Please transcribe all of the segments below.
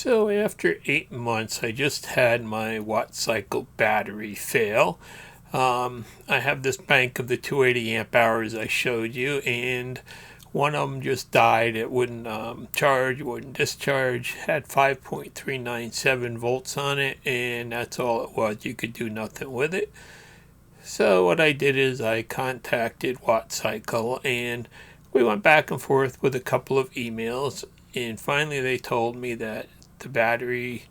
So after 8 months, I just had my Wattcycle battery fail. I have this bank of the 280 amp hours I showed you, and one of them just died. It wouldn't charge, wouldn't discharge. Had 5.397 volts on it, and that's all it was. You could do nothing with it. So what I did is I contacted Wattcycle, and we went back and forth with a couple of emails, and finally they told me that the battery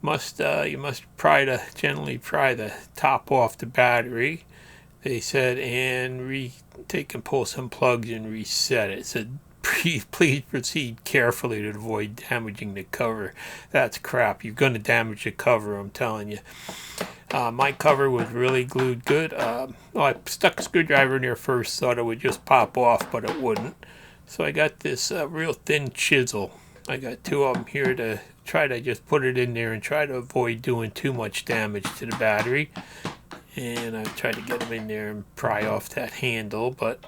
you must gently pry the top off the battery. They said, and take and pull some plugs and reset it. It said, please proceed carefully to avoid damaging the cover. That's crap. You're going to damage the cover, I'm telling you. My cover was really glued good. I stuck a screwdriver in there first, thought it would just pop off, but it wouldn't. So I got this real thin chisel. I got two of them here to try to just put it in there and try to avoid doing too much damage to the battery. And I tried to get them in there and pry off that handle, but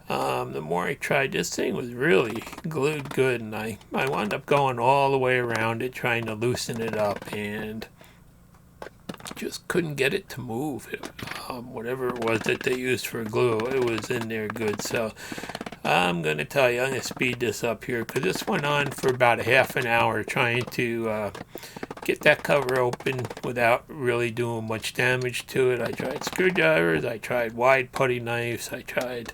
the more I tried, this thing was really glued good, and I wound up going all the way around it trying to loosen it up, and just couldn't get it to move. Whatever it was that they used for glue, it was in there good. So I'm going to tell you, I'm going to speed this up here, because this went on for about a half an hour trying to get that cover open without really doing much damage to it. I tried screwdrivers, I tried wide putty knives, I tried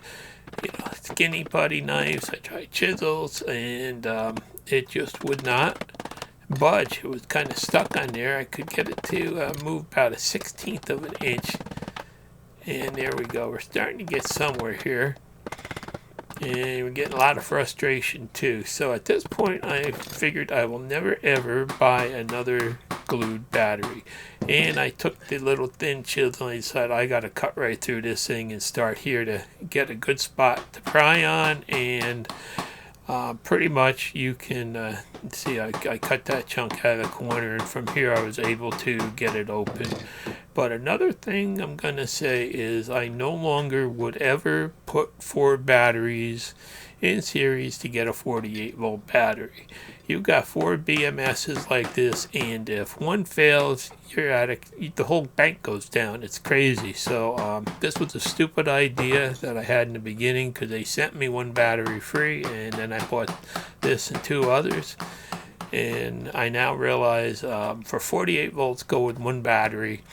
skinny putty knives, I tried chisels, and it just would not budge. It was kind of stuck on there. I could get it to move about 1/16 of an inch, and there we go. We're starting to get somewhere here, and we're getting a lot of frustration too. So at this point, I figured I will never ever buy another glued battery, and I took the little thin chisel and I decided I got to cut right through this thing and start here to get a good spot to pry on. And pretty much you can see I cut that chunk out of the corner, and from here I was able to get it open. But another thing I'm going to say is I no longer would ever put 4 batteries in series to get a 48 volt battery. You've got 4 BMSs like this, and if one fails, the whole bank goes down. It's crazy. So this was a stupid idea that I had in the beginning, because they sent me 1 battery free, and then I bought this and 2 others. And I now realize for 48 volts, go with 1 battery.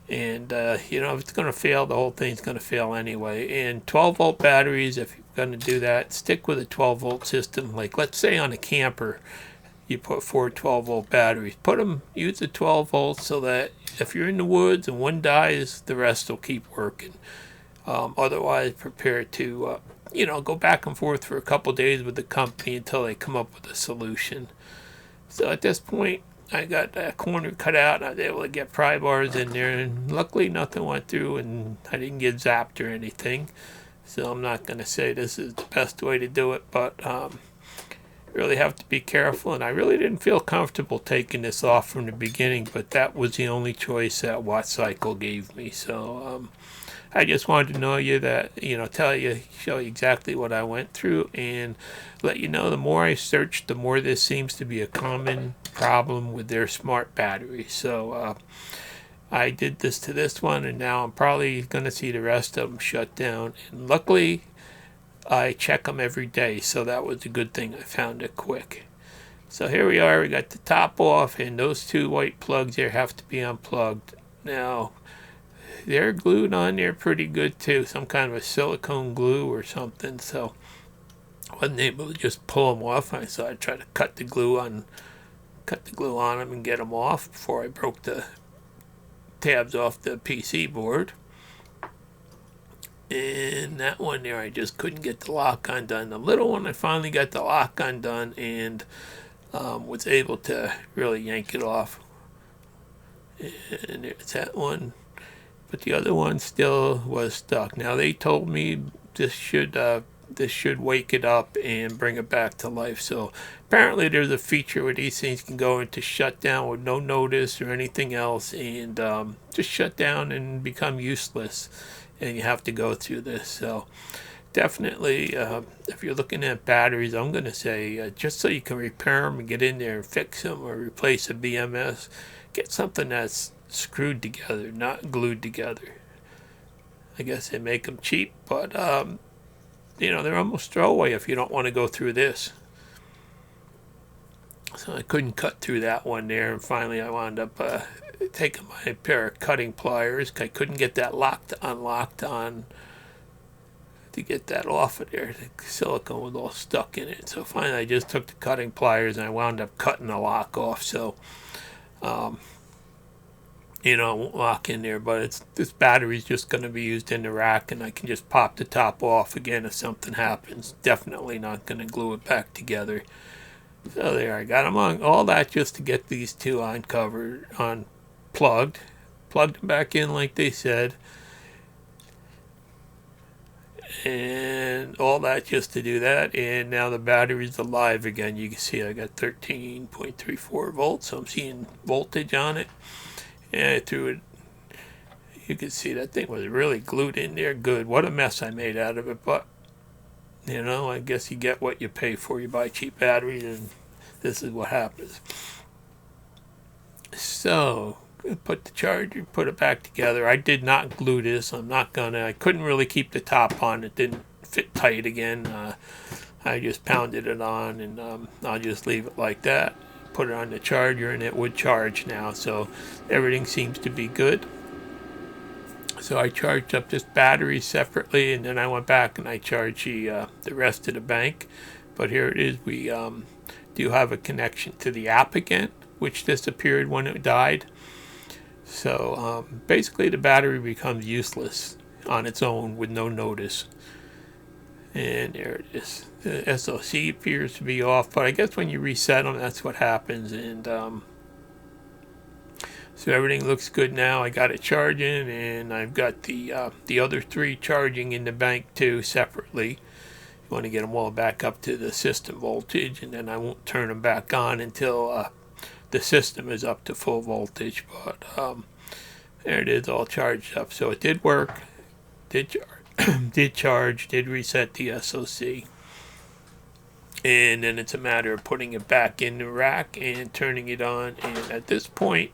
And if it's going to fail, the whole thing's going to fail anyway. And 12 volt batteries, if you're going to do that, stick with a 12 volt system. Like, let's say on a camper, you put 4 12 volt batteries. Use the 12 volts so that if you're in the woods and one dies, the rest will keep working. Otherwise, prepare to go back and forth for a couple days with the company until they come up with a solution. So at this point, I got that corner cut out, and I was able to get pry bars in there, and luckily nothing went through, and I didn't get zapped or anything. So I'm not going to say this is the best way to do it, but really have to be careful. And I really didn't feel comfortable taking this off from the beginning, but that was the only choice that Wattcycle gave me. So I just wanted to show you exactly what I went through, and let you know the more I searched, the more this seems to be a common problem with their smart batteries. So I did this to this one, and now I'm probably going to see the rest of them shut down. And luckily, I check them every day, so that was a good thing. I found it quick. So here we are. We got the top off, and those 2 white plugs there have to be unplugged. Now, they're glued on there pretty good too, some kind of a silicone glue or something. So I wasn't able to just pull them off. So I tried to cut the glue on them and get them off before I broke the tabs off the PC board. And that one there, I just couldn't get the lock undone. The little one, I finally got the lock undone, and was able to really yank it off. And there's that one. But the other one still was stuck. Now they told me this should wake it up and bring it back to life. So apparently there's a feature where these things can go into shutdown with no notice or anything else, and just shut down and become useless. And you have to go through this. So definitely, if you're looking at batteries, I'm going to say just so you can repair them and get in there and fix them or replace a BMS, get something that's screwed together, not glued together. I guess they make them cheap, but they're almost throwaway if you don't want to go through this. So I couldn't cut through that one there, and finally I wound up taking my pair of cutting pliers. I couldn't get that unlocked on to get that off of there. The silicone was all stuck in it. So finally I just took the cutting pliers and I wound up cutting the lock off. So, it won't lock in there, but this battery's just going to be used in the rack, and I can just pop the top off again if something happens. Definitely not going to glue it back together. So there, I got them on. All that just to get these two plugged them back in like they said, and all that just to do that. And now the battery's alive again. You can see I got 13.34 volts, so I'm seeing voltage on it. And I threw it. You can see that thing was really glued in there good. What a mess I made out of it, but I guess you get what you pay for. You buy cheap batteries, and this is what happens. So, put the charger, put it back together. I did not glue this. I couldn't really keep the top on. It didn't fit tight again. I just pounded it on, and I'll just leave it like that. Put it on the charger, and it would charge now. So, everything seems to be good. So I charged up this battery separately, and then I went back and I charged the rest of the bank. But here it is. We do have a connection to the app again, which disappeared when it died. So basically the battery becomes useless on its own with no notice. And there it is. The SoC appears to be off, but I guess when you reset them, that's what happens. And so everything looks good now. I got it charging, and I've got the other three charging in the bank too separately. You want to get them all back up to the system voltage, and then I won't turn them back on until the system is up to full voltage. But there it is, all charged up. So it did work, did charge, did reset the SoC. And then it's a matter of putting it back in the rack and turning it on. And at this point,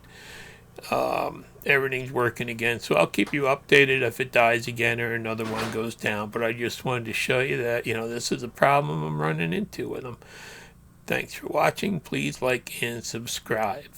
everything's working again. So I'll keep you updated if it dies again or another one goes down. But I just wanted to show you that, this is a problem I'm running into with them. Thanks for watching. Please like and subscribe.